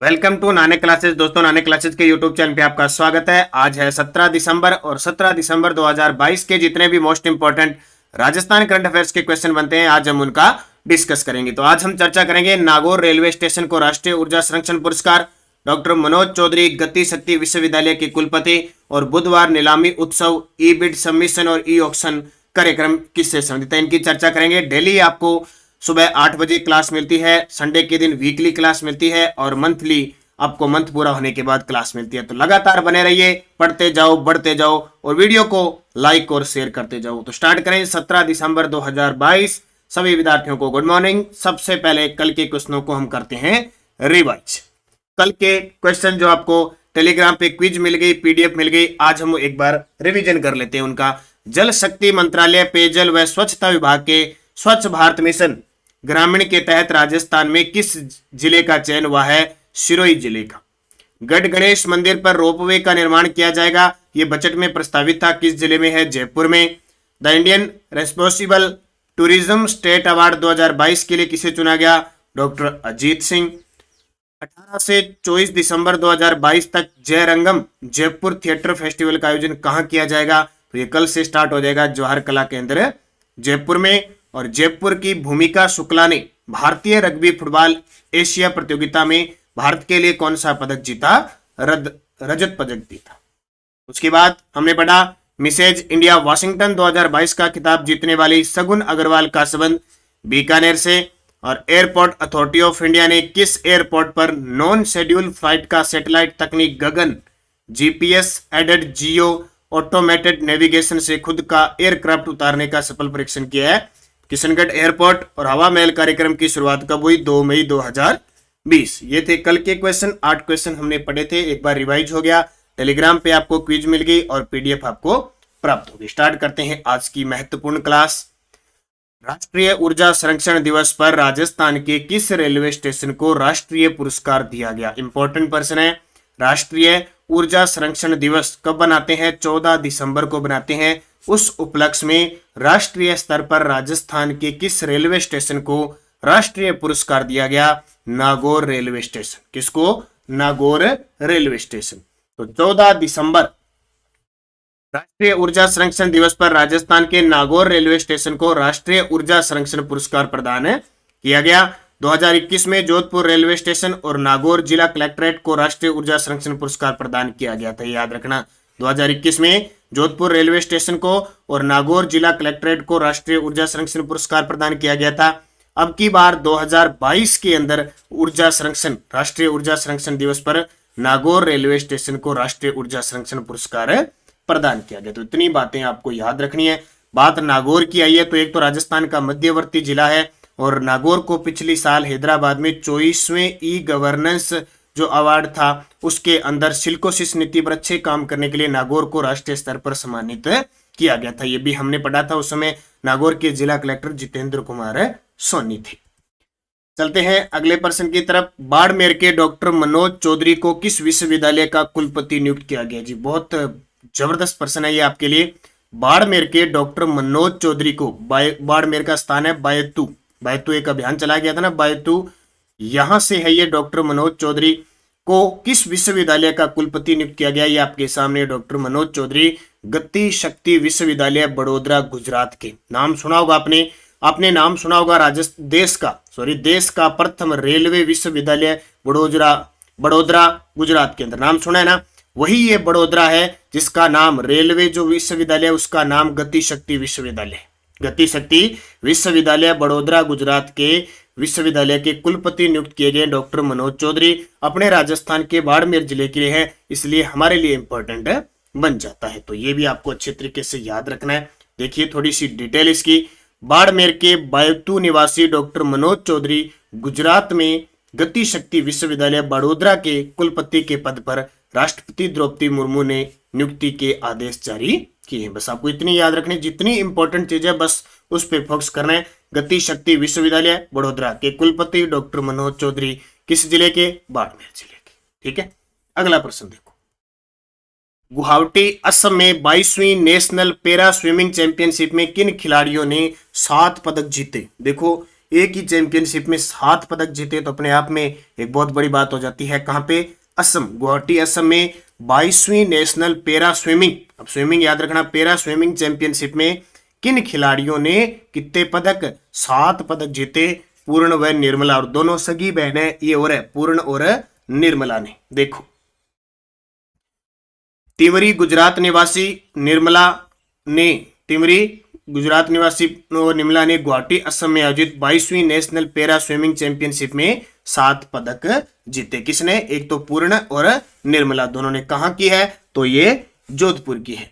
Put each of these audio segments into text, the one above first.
Welcome to नाने classes. दोस्तों, नाने क्लासेस के यूट्यूब चैनल पे आपका स्वागत है। आज है 17 दिसंबर और 17 दिसंबर 2022 के जितने भी most important Rajasthan current affairs के क्वेश्चन बनते हैं, आज हम उनका डिस्कस करेंगे। तो आज हम चर्चा करेंगे नागौर रेलवे स्टेशन को राष्ट्रीय ऊर्जा संरक्षण पुरस्कार, डॉक्टर मनोज चौधरी गति शक्ति विश्वविद्यालय के कुलपति, और बुधवार नीलामी उत्सव, ई बिड सबमिशन और ई ऑक्शन कार्यक्रम किससे संबंधित है, इनकी चर्चा करेंगे। डेली आपको सुबह 8 बजे क्लास मिलती है, संडे के दिन वीकली क्लास मिलती है और मंथली आपको मंथ पूरा होने के बाद क्लास मिलती है। तो लगातार बने रहिए, पढ़ते जाओ, बढ़ते जाओ और वीडियो को लाइक और शेयर करते जाओ। तो स्टार्ट करें। 17 दिसंबर 2022 सभी विद्यार्थियों को गुड मॉर्निंग। सबसे पहले कल के क्वेश्चनों को हम करते हैं रिवाइज। कल के क्वेश्चन जो आपको टेलीग्राम पे क्विज मिल गई, पीडीएफ मिल गई, आज हम एक बार रिवीजन कर लेते हैं उनका। जल शक्ति मंत्रालय पेयजल व स्वच्छता विभाग के स्वच्छ भारत मिशन ग्रामीण के तहत राजस्थान में किस जिले का चयन हुआ है? सिरोही जिले का। गढ़ गणेश मंदिर पर रोपवे का निर्माण किया जाएगा, यह बजट में प्रस्तावित था, किस जिले में है? जयपुर में। The Indian responsible tourism state award 2022 के लिए किसे चुना गया? डॉक्टर अजीत सिंह। 18 से 24 दिसंबर 2022 तक जयरंगम जयपुर थिएटर फेस्टिवल का आयोजन कहां किया जाएगा? तो ये कल से स्टार्ट हो जाएगा जवाहर कला केंद्र जयपुर में। और जयपुर की भूमिका शुक्ला ने भारतीय रग्बी फुटबॉल एशिया प्रतियोगिता में भारत के लिए कौन सा पदक जीता? रजत पदक जीता। उसके बाद हमने पढ़ा मिसेज इंडिया वाशिंगटन 2022 का खिताब जीतने वाली सगुन अग्रवाल का संबंध बीकानेर से। और एयरपोर्ट अथॉरिटी ऑफ इंडिया ने किस एयरपोर्ट पर नॉन शेड्यूल फ्लाइट का सैटेलाइट तकनीक Gagan GPS aided geo automated navigation से खुद का एयरक्राफ्ट उतारने का सफल परीक्षण किया है? किशनगढ़ एयरपोर्ट। और हवा महल कार्यक्रम की शुरुआत कब हुई? 2 मई 2020। ये थे कल के क्वेश्चन। 8 क्वेश्चन हमने पढ़े थे, एक बार रिवाइज हो गया। टेलीग्राम पे आपको क्विज मिल गई और पीडीएफ आपको प्राप्त होगी। स्टार्ट करते हैं आज की महत्वपूर्ण क्लास। राष्ट्रीय ऊर्जा संरक्षण दिवस पर राजस्थान के किस रेलवे स्टेशन को राष्ट्रीय पुरस्कार दिया गया? इंपॉर्टेंट प्रश्न है। राष्ट्रीय ऊर्जा संरक्षण दिवस कब बनाते हैं? 14 दिसंबर को बनाते हैं। उस उपलक्ष्य में राष्ट्रीय स्तर पर राजस्थान के किस रेलवे स्टेशन को राष्ट्रीय पुरस्कार दिया गया? Nagaur railway station. किसको? Nagaur railway station. तो 14 दिसंबर राष्ट्रीय ऊर्जा संरक्षण दिवस पर राजस्थान के नागौर रेलवे स्टेशन को राष्ट्रीय ऊर्जा संरक्षण पुरस्कार प्रदान किया गया। 2021 में जोधपुर रेलवे स्टेशन और नागौर जिला कलेक्ट्रेट को राष्ट्रीय ऊर्जा संरक्षण पुरस्कार प्रदान किया गया था, याद रखना। 2021 में जोधपुर रेलवे स्टेशन को और नागौर जिला कलेक्ट्रेट को राष्ट्रीय ऊर्जा संरक्षण पुरस्कार प्रदान किया गया था। अब की बार 2022 के अंदर ऊर्जा संरक्षण राष्ट्रीय ऊर्जा संरक्षण दिवस पर नागौर रेलवे स्टेशन को राष्ट्रीय ऊर्जा संरक्षण पुरस्कार प्रदान किया गया। तो इतनी बातें आपको याद रखनी है। बात नागौर की आई है तो एक तो राजस्थान का मध्यवर्ती जिला है और नागौर को पिछली साल हैदराबाद में 24वें ई गवर्नेंस जो अवार्ड था उसके अंदर सिल्कोसिस नीति पर अच्छे काम करने के लिए नागौर को राष्ट्रीय स्तर पर सम्मानित किया गया था। ये भी हमने पढ़ा था। उस समय नागौर के जिला कलेक्टर जितेंद्र कुमार सोनी थे। चलते हैं अगले प्रश्न की तरफ। बाड़मेर के डॉक्टर मनोज चौधरी को किस विश्वविद्यालय का कुलपति नियुक्त किया गया? जी बहुत जबरदस्त प्रश्न है ये आपके लिए। बाड़मेर के डॉक्टर मनोज चौधरी को, बाड़मेर का स्थान है बायतू, बायतू एक अभियान चलाया गया था ना, बायतू, यहां से है ये। डॉक्टर मनोज चौधरी को किस विश्वविद्यालय का कुलपति नियुक्त किया गया? ये आपके सामने डॉक्टर मनोज चौधरी गति शक्ति विश्वविद्यालय बड़ोदरा गुजरात के। नाम सुना होगा आपने नाम सुना होगा देश का प्रथम रेलवे विश्वविद्यालय बड़ोदरा गुजरात के अंदर। नाम सुना है ना? वही ये बड़ोदरा है जिसका नाम रेलवे जो विश्वविद्यालय उसका नाम गति शक्ति विश्वविद्यालय बड़ोदरा गुजरात के विश्वविद्यालय के कुलपति नियुक्त किए गए डॉक्टर मनोज चौधरी अपने राजस्थान के बाड़मेर जिले के लिए है, इसलिए हमारे लिए इंपॉर्टेंट बन जाता है। तो ये भी आपको अच्छे तरीके से याद रखना है। देखिए थोड़ी सी डिटेल इसकी। बाड़मेर के बायतू निवासी डॉक्टर मनोज चौधरी गुजरात में गति शक्ति विश्वविद्यालय बड़ोदरा के कुलपति के पद पर राष्ट्रपति द्रौपदी मुर्मू ने नियुक्ति के आदेश जारी किए हैं। बस आपको इतनी याद रखनी, जितनी इंपॉर्टेंट चीज है बस उस पर फोकस करना है। गति शक्ति विश्वविद्यालय बड़ोदरा के कुलपति डॉक्टर मनोज चौधरी किस जिले के? बाड़मेर जिले के। ठीक है, अगला प्रश्न देखो। गुवाहाटी असम में 22वीं नेशनल पैरा स्विमिंग चैंपियनशिप में किन खिलाड़ियों ने 7 पदक जीते? देखो एक ही चैंपियनशिप में 7 पदक जीते तो अपने आप में एक बहुत बड़ी बात हो जाती है। कहाँ पे? असम, गुवाहाटी असम में 22वीं नेशनल पैरा स्विमिंग, अब स्विमिंग याद रखना, पैरा स्विमिंग चैंपियनशिप में किन खिलाड़ियों ने कितने पदक? 7 पदक जीते, पूर्ण व निर्मला, और दोनों सगी बहनें ये और है, पूर्ण और निर्मला ने। देखो, तिमरी गुजरात निवासी निर्मला ने, तिमरी गुजरात निवासी निर्मला ने गुवाहाटी असम में आयोजित 22वीं नेशनल पैरा स्विमिंग चैंपियनशिप में 7 पदक जीते। किसने? एक तो पूर्ण और निर्मला, दोनों ने कहां की है? तो ये जोधपुर की है।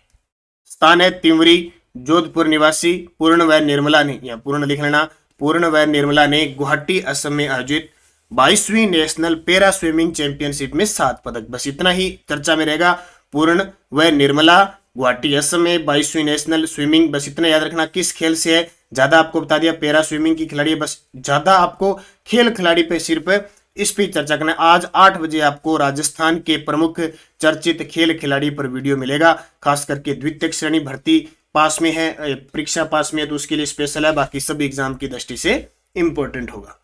स्थान है तिमरी, जोधपुर निवासी पूर्ण व निर्मला ने, या पूर्ण लिख लेना, पूर्ण व निर्मला ने गुवाहाटी असम में आयोजित 22वीं नेशनल पैरा स्विमिंग चैंपियनशिप में 7 पदक। बस इतना ही चर्चा में रहेगा, पूर्ण व निर्मला, गुवाहाटी असम में 22वीं नेशनल स्विमिंग, बस इतना याद रखना। किस खेल से है? ज्यादा आपको बता दिया, पैरा स्विमिंग की खिलाड़ी, बस ज्यादा आपको खेल खिलाड़ी पे सिर्फ इस पे चर्चा करना। आज 8 बजे आपको राजस्थान के प्रमुख चर्चित खेल खिलाड़ी पर वीडियो मिलेगा, खास करके द्वितीय श्रेणी भर्ती पास में है, परीक्षा पास में है तो उसके लिए स्पेशल है, बाकी सब एग्जाम की दृष्टि से इंपॉर्टेंट होगा।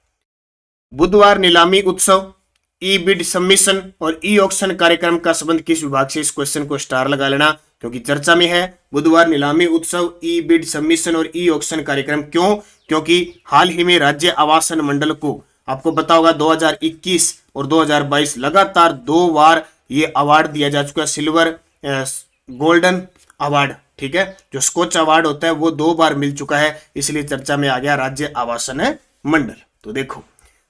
बुधवार नीलामी उत्सव, ई बिड सबमिशन और ई ऑक्शन कार्यक्रम का संबंध किस विभाग से? इस क्वेश्चन को स्टार लगा लेना क्योंकि चर्चा में है। बुधवार नीलामी उत्सव, ई बिड सबमिशन और ई ऑक्शन कार्यक्रम, क्यों? क्योंकि हाल ही में राज्य आवासन मंडल को, आपको पता होगा 2021 और 2022 लगातार 2 बार ये अवार्ड दिया जा चुका है, सिल्वर गोल्डन अवार्ड, ठीक है, जो स्कॉच अवार्ड होता है वो 2 बार मिल चुका है, इसलिए चर्चा में आ गया राज्य आवासन मंडल। तो देखो,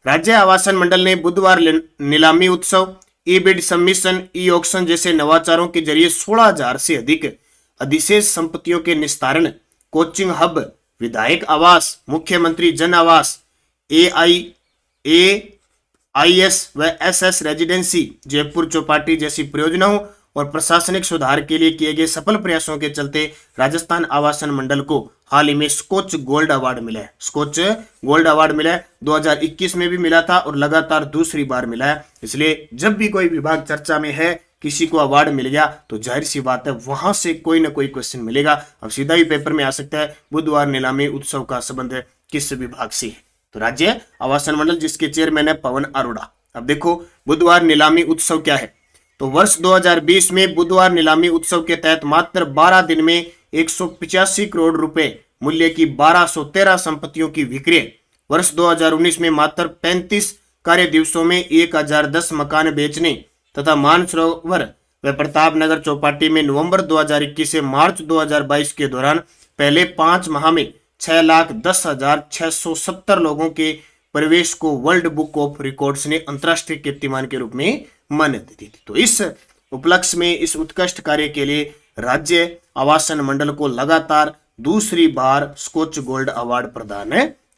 राज्य आवासन मंडल ने बुधवार नीलामी उत्सव, ई बिड सबमिशन, ई ऑक्शन जैसे नवाचारों के जरिए 16,000 से अधिक अधिशेष संपत्तियों के निस्तारण, कोचिंग हब, विधायक आवास, मुख्यमंत्री जन आवास, AIS व SS रेजिडेंसी, जयपुर चौपाटी जैसी परियोजनाओं और प्रशासनिक सुधार के लिए किए गए सफल प्रयासों के चलते राजस्थान आवासन मंडल को हाल ही में स्कॉच गोल्ड अवार्ड मिला है। स्कॉच गोल्ड अवार्ड मिला है, 2021 में भी मिला था और लगातार दूसरी बार मिला है। इसलिए जब भी कोई विभाग चर्चा में है, किसी को अवार्ड मिल गया तो जाहिर सी बात है वहां से कोई ना कोई क्वेश्चन मिलेगा। अब सीधा ही पेपर में आ सकता है बुधवार नीलामी उत्सव का संबंध किस विभाग से है? तो राज्य आवासन मंडल, जिसके चेयरमैन है पवन अरोड़ा। अब देखो, बुधवार नीलामी उत्सव क्या है? तो वर्ष 2020 में बुधवार नीलामी उत्सव के तहत मात्र 12 दिन में 185 करोड़ रुपए मूल्य की 1213 संपत्तियों की बिक्री। वर्ष 2019 में मात्र 35 कार्य दिवसों में 1010 मकान बेचने तथा मानसरोवर व प्रताप नगर चौपाटी में नवंबर 2021 से मार्च 2022 के दौरान पहले 5 माह में 6,10,670 लोगों के प्रवेश को वर्ल्ड बुक ऑफ रिकॉर्ड्स ने अंतरराष्ट्रीय कीर्तिमान के रूप में मान्यता दी थी। तो इस उपलक्ष्य में, इस उत्कृष्ट कार्य के लिए राज्य आवासन मंडल को लगातार दूसरी बार स्कॉच गोल्ड अवार्ड प्रदान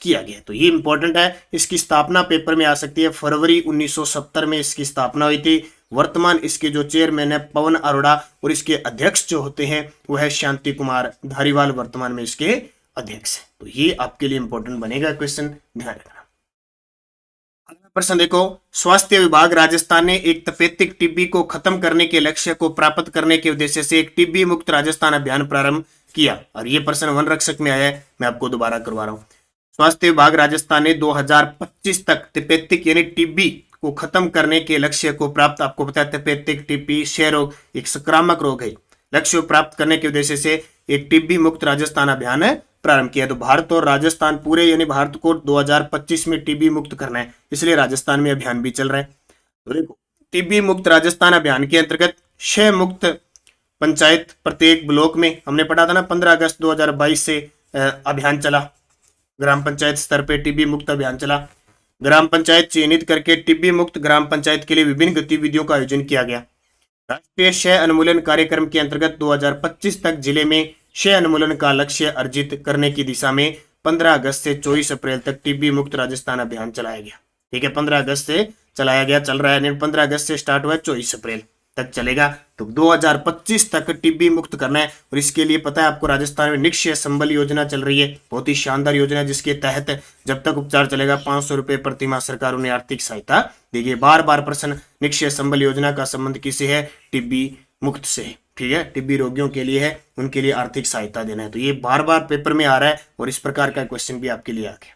किया गया। तो ये इंपॉर्टेंट है। इसकी स्थापना पेपर में आ सकती है, फरवरी 1970 में इसकी स्थापना हुई थी। वर्तमान इसके जो चेयरमैन है पवन अरोड़ा और इसके अध्यक्ष जो होते हैं वो है शांति कुमार धारीवाल, वर्तमान में इसके अध्यक्ष है। तो ये आपके लिए इंपॉर्टेंट बनेगा क्वेश्चन, ध्यान रखना। अगला प्रश्न देखो, स्वास्थ्य विभाग राजस्थान ने एक तपेदिक टीबी को खत्म करने के लक्ष्य को प्राप्त करने के उद्देश्य से एक टीबी मुक्त राजस्थान अभियान प्रारंभ किया। और ये प्रश्न वन रक्षक में आया है, मैं आपको दोबारा करवा रहा हूं। स्वास्थ्य विभाग राजस्थान ने 2025 तक तपेदिक यानी टीबी को खत्म करने के लक्ष्य को प्राप्त, आपको पता है तपेदिक टीबी क्षय रोग एक संक्रामक रोग है, लक्ष्य को प्राप्त करने के उद्देश्य से एक टीबी मुक्त राजस्थान अभियान प्रारंभ किया। तो भारत और राजस्थान पूरे, यानी भारत को 2025 में टीबी मुक्त करना है, इसलिए राजस्थान में अभियान भी चल रहा है। तो देखो, टीबी मुक्त राजस्थान अभियान के अंतर्गत 6 मुक्त पंचायत प्रत्येक ब्लॉक में, हमने पढ़ा था ना 15 अगस्त 2022 से अभियान चला, ग्राम पंचायत स्तर पे टीबी मुक्त अभियान चला। ग्राम पंचायत चयनित करके टीबी मुक्त ग्राम पंचायत के लिए विभिन्न गतिविधियों का आयोजन किया गया। राष्ट्रीय क्षय उन्मूलन कार्यक्रम के अंतर्गत 2025 तक जिले में क्षय उन्मूलन का लक्ष्य अर्जित करने की दिशा में 15 अगस्त से 24 अप्रैल तक टीबी मुक्त राजस्थान अभियान चलाया गया। ठीक है, 15 अगस्त से चलाया गया, चल रहा है, 15 अगस्त से स्टार्ट हुआ है, 24 अप्रैल तक चलेगा। तो 2025 तक टीबी मुक्त करना है और इसके लिए पता है आपको राजस्थान में निक्षय संबल योजना चल रही है, बहुत ही शानदार योजना, जिसके तहत जब तक उपचार चलेगा 500 रुपए प्रति माह सरकार उन्हें आर्थिक सहायता देगी। बार बार प्रश्न निक्षय संबल योजना का संबंध किसे है? टीबी मुक्त से। ठीक है, टीबी रोगियों के लिए है, उनके लिए आर्थिक सहायता देना है। तो ये बार बार पेपर में आ रहा है और इस प्रकार का क्वेश्चन भी आपके लिए आ गया।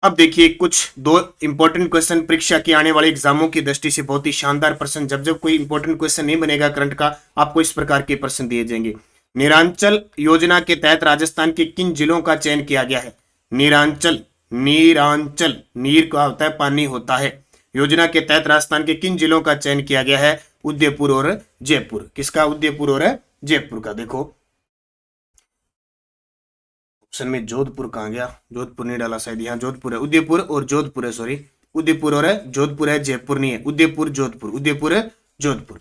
अब देखिए कुछ दो इंपॉर्टेंट क्वेश्चन परीक्षा के आने वाले एग्जामों की दृष्टि से बहुत ही शानदार प्रश्न। जब जब कोई इंपॉर्टेंट क्वेश्चन नहीं बनेगा करंट का, आपको इस प्रकार के प्रश्न दिए जाएंगे। नीरांचल योजना के तहत राजस्थान के किन जिलों का चयन किया गया है? नीरांचल, नीरांचल, नीर का होता है पानी होता है। योजना के तहत राजस्थान के किन जिलों का चयन किया गया है? उदयपुर और जयपुर। किसका? उदयपुर और जयपुर का। देखो ऑप्शन में जोधपुर कहाँ गया? जोधपुर नहीं डाला शायद, यहाँ जोधपुर है। उदयपुर और जोधपुर है, सॉरी, उदयपुर और जोधपुर है, जयपुर नहीं है। उदयपुर जोधपुर, उदयपुर जोधपुर।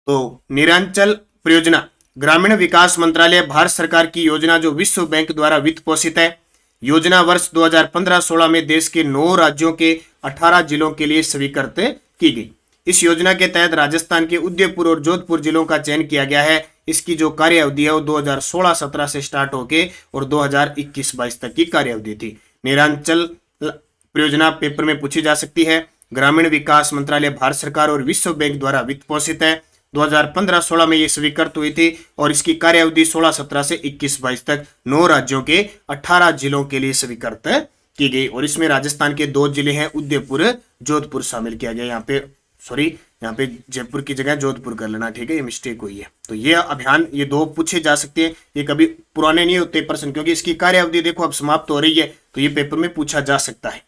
तो नीरांचल परियोजना ग्रामीण विकास मंत्रालय भारत सरकार की योजना जो विश्व बैंक द्वारा वित्त पोषित है। योजना वर्ष 2015-16 में देश के 9 राज्यों के 18 जिलों के लिए स्वीकृत की गई। इस योजना के तहत राजस्थान के उदयपुर और जोधपुर जिलों का चयन किया गया है। इसकी जो कार्य अवधि है वो 2016-17 से स्टार्ट होके और 2021-22 तक की कार्य अवधि थी। नीरांचल परियोजना पेपर में पूछी जा सकती है। ग्रामीण विकास मंत्रालय भारत सरकार और विश्व बैंक द्वारा वित्त पोषित है। 2015-16 में ये स्वीकृत हुई थी और इसकी कार्य अवधि 16-17 से 21-22 तक 9 राज्यों के 18 जिलों के लिए स्वीकृत की गई। और इसमें राजस्थान के 2 जिले हैं, उदयपुर जोधपुर शामिल किया गया। यहाँ पे सॉरी, यहाँ पे जयपुर की जगह जोधपुर कर लेना, ठीक है, ये मिस्टेक हुई है। तो ये अभियान, ये 2 पूछे जा सकते हैं। ये कभी पुराने नहीं होते प्रश्न, क्योंकि इसकी कार्य अवधि देखो अब समाप्त हो रही है, तो ये पेपर में पूछा जा सकता है।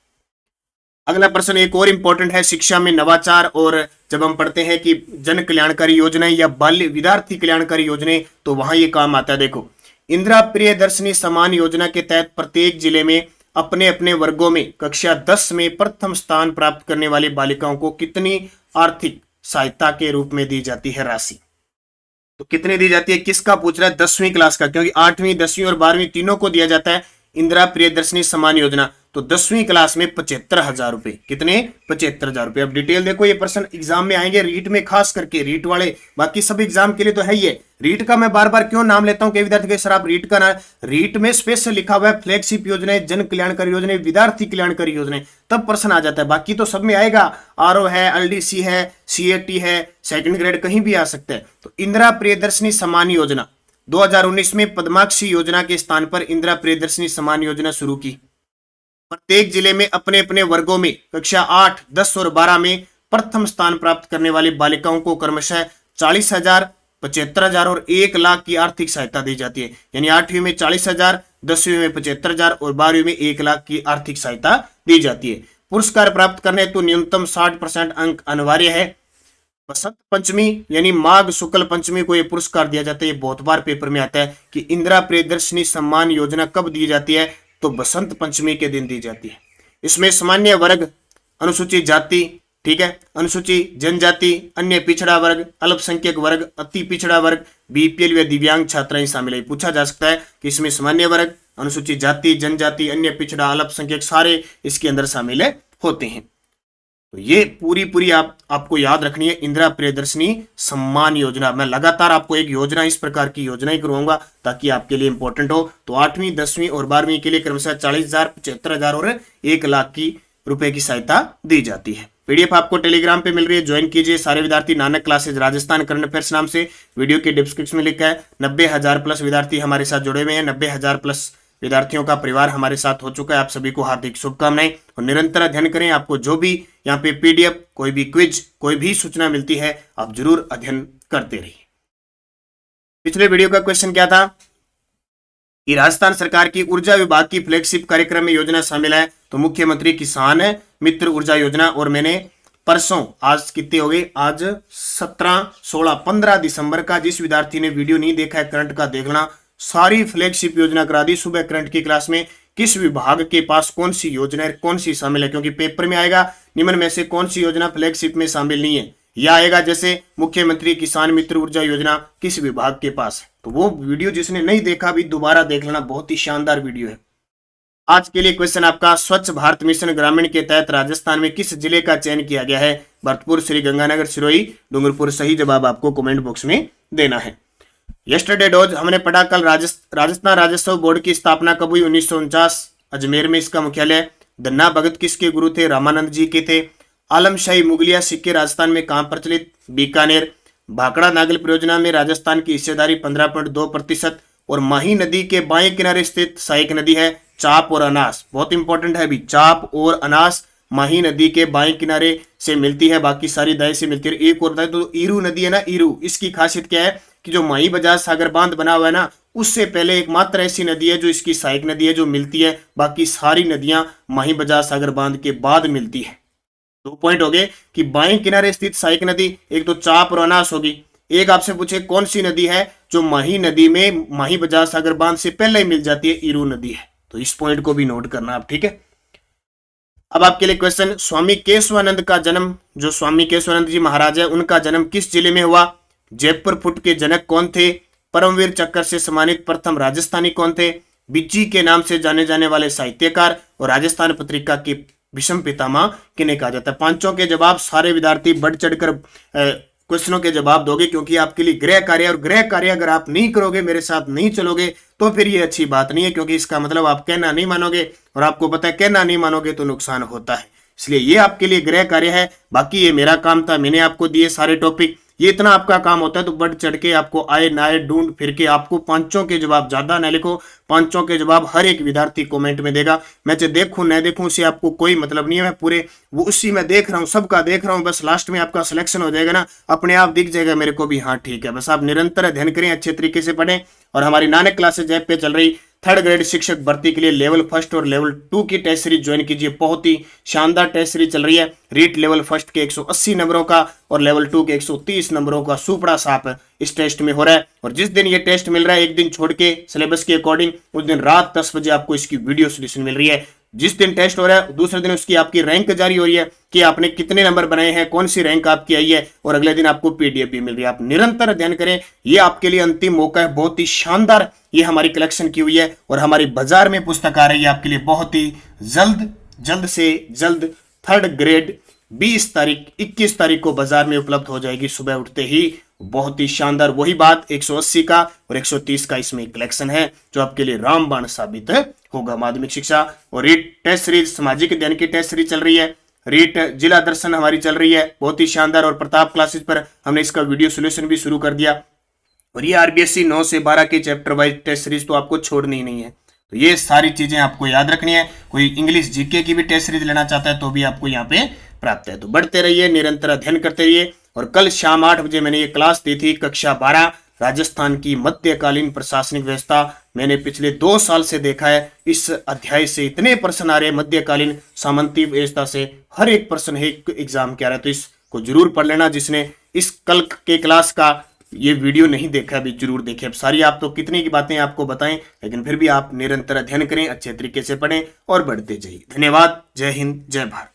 अगला प्रश्न एक और इंपॉर्टेंट है, शिक्षा में नवाचार। और जब हम पढ़ते हैं कि जन कल्याणकारी योजनाएं या बाल्य विद्यार्थी कल्याणकारी योजनाएं, तो वहां ये काम आता है। देखो, इंदिरा प्रियदर्शनी सम्मान योजना के तहत प्रत्येक जिले में अपने अपने वर्गों में कक्षा 10 में प्रथम स्थान प्राप्त करने वाली बालिकाओं को कितनी आर्थिक सहायता के रूप में दी जाती है राशि? तो कितनी दी जाती है? किसका पूछ रहा है? 10वीं क्लास का, क्योंकि 8वीं 10वीं और 12वीं तीनों को दिया जाता है इंदिरा प्रियदर्शनी सम्मान योजना। तो 10वीं क्लास में 75,000 रुपए। कितने? 75,000 रुपए। अब डिटेल देखो, ये प्रश्न एग्जाम में आएंगे, रीट में खास करके, रीट वाले, बाकी सब एग्जाम के लिए तो है ही है। रीट का मैं बार बार क्यों नाम लेता हूं कि विद्यार्थी के सर आप रीट का ना, रीट में स्पेशल लिखा हुआ है फ्लैगशिप योजनाएं, जन कल्याणकारी योजनाएं, विद्यार्थी कल्याणकारी योजनाएं, तब प्रश्न आ जाता है। बाकी तो सब में आएगा, आरओ है, एलडीसी है, सीएटी है, सेकंड ग्रेड कहीं भी आ सकता है। तो इंदिरा प्रियदर्शनी सम्मान योजना 2019 में पद्माक्षी योजना के स्थान पर इंदिरा प्रियदर्शनी सम्मान योजना शुरू की। प्रत्येक जिले में अपने अपने वर्गों में कक्षा 8, 10 और 12 में प्रथम स्थान प्राप्त करने वाली बालिकाओं को क्रमशः 40,000, 75,000 और 1 लाख की आर्थिक सहायता दी जाती है। यानी 8वीं में 40,000, 10वीं में 75,000 और 12वीं में 1 लाख की आर्थिक सहायता दी जाती है। पुरस्कार प्राप्त करने हेतु न्यूनतम 60% अंक अनिवार्य है। बसंत पंचमी यानी माघ शुक्ल पंचमी को यह पुरस्कार दिया जाता है। ये बहुत बार पेपर में आता है कि इंदिरा प्रियदर्शनी सम्मान योजना कब दी जाती है? तो बसंत पंचमी के दिन दी जाती है। इसमें सामान्य वर्ग, अनुसूचित जाति, ठीक है, अनुसूचित जनजाति, अन्य पिछड़ा वर्ग, अल्पसंख्यक वर्ग, अति पिछड़ा वर्ग, बीपीएल व दिव्यांग छात्राएं शामिल है। पूछा जा सकता है कि इसमें सामान्य वर्ग, अनुसूचित जाति, जनजाति, अन्य पिछड़ा, अल्पसंख्यक सारे इसके अंदर शामिल होते हैं। तो ये पूरी आपको याद रखनी है, इंदिरा प्रियदर्शनी सम्मान योजना। मैं लगातार आपको एक योजना, इस प्रकार की योजनाएं करवाऊंगा ताकि आपके लिए इंपॉर्टेंट हो। तो 8वीं 10वीं और 12वीं के लिए क्रमशः 40,000, 75,000 और 1 लाख की रुपए की सहायता दी जाती है। पीडीएफ आपको टेलीग्राम पे मिल रही है, ज्वाइन कीजिए। सारे विद्यार्थी Nanak classes Rajasthan current affairs नाम से वीडियो के डिस्क्रिप्शन में लिखा है। 90,000 प्लस विद्यार्थी हमारे साथ जुड़े हुए हैं। 90,000 प्लस विद्यार्थियों का परिवार हमारे साथ हो चुका है। आप सभी को हार्दिक शुभकामनाएं और निरंतर अध्ययन करें। आपको जो भी यहाँ पे पीडीएफ, कोई भी क्विज, कोई भी सूचना मिलती है, आप जरूर अध्ययन करते रहिए। पिछले वीडियो का क्वेश्चन क्या था कि राजस्थान सरकार की ऊर्जा विभाग की फ्लैगशिप कार्यक्रम में योजना शामिल है। तो मुख्यमंत्री किसान मित्र ऊर्जा योजना। और मैंने परसों, आज कितने हो गए, आज 17, 16, 15 दिसंबर का, जिस विद्यार्थी ने वीडियो नहीं देखा है करंट का देखना, सारी फ्लैगशिप योजना करा दी सुबह करंट की क्लास में। किस विभाग के पास कौन सी योजना है, कौन सी शामिल है, क्योंकि पेपर में आएगा निम्न में से कौन सी योजना फ्लैगशिप में शामिल नहीं है, या आएगा जैसे मुख्यमंत्री किसान मित्र ऊर्जा योजना किस विभाग के पास है। तो वो वीडियो जिसने नहीं देखा अभी दोबारा देख लेना, बहुत ही शानदार वीडियो है। आज के लिए क्वेश्चन आपका, स्वच्छ भारत मिशन ग्रामीण के तहत राजस्थान में किस जिले का चयन किया गया है? भरतपुर, श्री गंगानगर, सिरोही, डूंगरपुर। सही जवाब आपको कमेंट बॉक्स में देना है। यस्टरडे डोज हमने पढ़ा कल, राजस्थान राजस्व बोर्ड की स्थापना कब हुई? 1949, अजमेर में इसका मुख्यालय। धन्ना भगत किसके गुरु थे? रामानंद जी के थे। आलमशाही मुगलिया सिक्के राजस्थान में कहां प्रचलित? बीकानेर। भाखड़ा नागल परियोजना में राजस्थान की हिस्सेदारी 15.2%। और माही नदी के बाएं किनारे स्थित सहायक नदी है चाप और अनास। बहुत इंपॉर्टेंट है अभी, चाप और अनास माही नदी के बाएं किनारे से मिलती है, बाकी सारी दाएं से मिलती है। एक और तो ईरू नदी है ना, ईरू, इसकी खासियत क्या है कि जो माही बजाज सागर बांध बना हुआ है ना, उससे पहले एकमात्र ऐसी नदी है जो इसकी सहायक नदी है जो मिलती है, बाकी सारी नदियां माही बजाज सागर बांध के बाद मिलती है। 2 पॉइंट हो गए कि बाएं किनारे स्थित सहायक नदी एक तो चाप और अनास होगी। एक आपसे पूछे कौन सी नदी है जो माही नदी में माही बजाज सागर बांध से पहले ही मिल जाती है, ईरू नदी है। तो इस पॉइंट को भी नोट करना आप, ठीक है। अब आपके लिए क्वेश्चन, स्वामी केशवानंद का जन्म, जो स्वामी केशवानंद जी महाराज है उनका जन्म किस जिले में हुआ? जयपुर फुट के जनक कौन थे? परमवीर चक्र से सम्मानित प्रथम राजस्थानी कौन थे? बिज्जी के नाम से जाने जाने वाले साहित्यकार और राजस्थान पत्रिका के भीष्म पितामह किन्हें कहा जाता है? पांचों के जवाब सारे विद्यार्थी बढ़ चढ़कर क्वेश्चनों के जवाब दोगे, क्योंकि आपके लिए गृह कार्य, और गृह कार्य अगर आप नहीं करोगे, मेरे साथ नहीं चलोगे, तो फिर ये अच्छी बात नहीं है, क्योंकि इसका मतलब आप कहना नहीं मानोगे, और आपको पता है कहना नहीं मानोगे तो नुकसान होता है। इसलिए ये आपके लिए गृह कार्य है। बाकी ये मेरा काम था, मैंने आपको दिए सारे टॉपिक, ये इतना आपका काम होता है। तो बढ़ चढ़ के आपको आए ना आए ढूंढ फिर के आपको पांचों के जवाब ज्यादा ना लिखो, पांचों के जवाब हर एक विद्यार्थी कमेंट में देगा। मैं चाहे देखूं न देखूं उससे आपको कोई मतलब नहीं है, मैं पूरे वो उसी में देख रहा हूँ, सबका देख रहा हूँ, बस लास्ट में आपका सिलेक्शन हो जाएगा ना, अपने आप दिख जाएगा मेरे को भी, हाँ ठीक है। बस आप निरंतर अध्ययन करें, अच्छे तरीके से पढ़ें। और हमारी नानक क्लासेज ऐप पे चल रही 3rd ग्रेड शिक्षक भर्ती के लिए लेवल 1 और लेवल 2 की टेस्ट सीरीज ज्वाइन कीजिए। बहुत ही शानदार टेस्ट सीरीज चल रही है। रीट लेवल 1 के 180 नंबरों का और लेवल 2 के 130 नंबरों का सुपड़ा साफ इस टेस्ट में हो रहा है। और जिस दिन ये टेस्ट मिल रहा है, एक दिन छोड़ के सिलेबस के अकॉर्डिंग, उस दिन रात 10 बजे आपको इसकी वीडियो सोल्यूशन मिल रही है। जिस दिन टेस्ट हो रहा है दूसरे दिन उसकी आपकी रैंक जारी हो रही है कि आपने कितने नंबर बनाए हैं, कौन सी रैंक आपकी आई है, और अगले दिन आपको पीडीएफ भी मिल रही है। आप निरंतर अध्ययन करें, ये आपके लिए अंतिम मौका है। बहुत ही शानदार ये हमारी कलेक्शन की हुई है, और हमारी बाजार में पुस्तक आ रही है आपके लिए बहुत ही जल्द से जल्द। 3rd ग्रेड 20 तारीख 21 तारीख को बाजार में उपलब्ध हो जाएगी सुबह उठते ही। बहुत ही शानदार, वही बात 180 का और 130 का इसमें कलेक्शन है जो आपके लिए रामबाण साबित होगा। माध्यमिक शिक्षा और रीट टेस्ट सीरीज, सामाजिक अध्ययन की टेस्ट सीरीज चल रही है। रीट जिला दर्शन हमारी चल रही है, बहुत ही शानदार। और प्रताप क्लासेस पर हमने इसका वीडियो सोल्यूशन भी शुरू कर दिया। और ये आरबीएससी 9 से 12 के चैप्टर वाइज टेस्ट सीरीज तो आपको छोड़नी ही नहीं है। तो ये सारी चीजें आपको याद रखनी है। कोई इंग्लिश जीके की भी टेस्ट सीरीज लेना चाहता है तो भी आपको यहाँ पे प्राप्त है। तो बढ़ते रहिए, निरंतर अध्ययन करते रहिए। और कल शाम 8 बजे मैंने ये क्लास दी थी, कक्षा 12 राजस्थान की मध्यकालीन प्रशासनिक व्यवस्था। मैंने पिछले 2 साल से देखा है, इस अध्याय से इतने प्रश्न आ रहे हैं, मध्यकालीन सामंती व्यवस्था से हर एक प्रश्न है एग्जाम के आ रहा है। तो इसको जरूर पढ़ लेना। जिसने इस कल के क्लास का ये वीडियो नहीं देखा अभी जरूर देखें। अब सारी आप तो कितनी की बातें आपको बताएं, लेकिन फिर भी आप निरंतर अध्ययन करें, अच्छे तरीके से पढ़ें और बढ़ते जाइए। धन्यवाद। जय हिंद, जय भारत।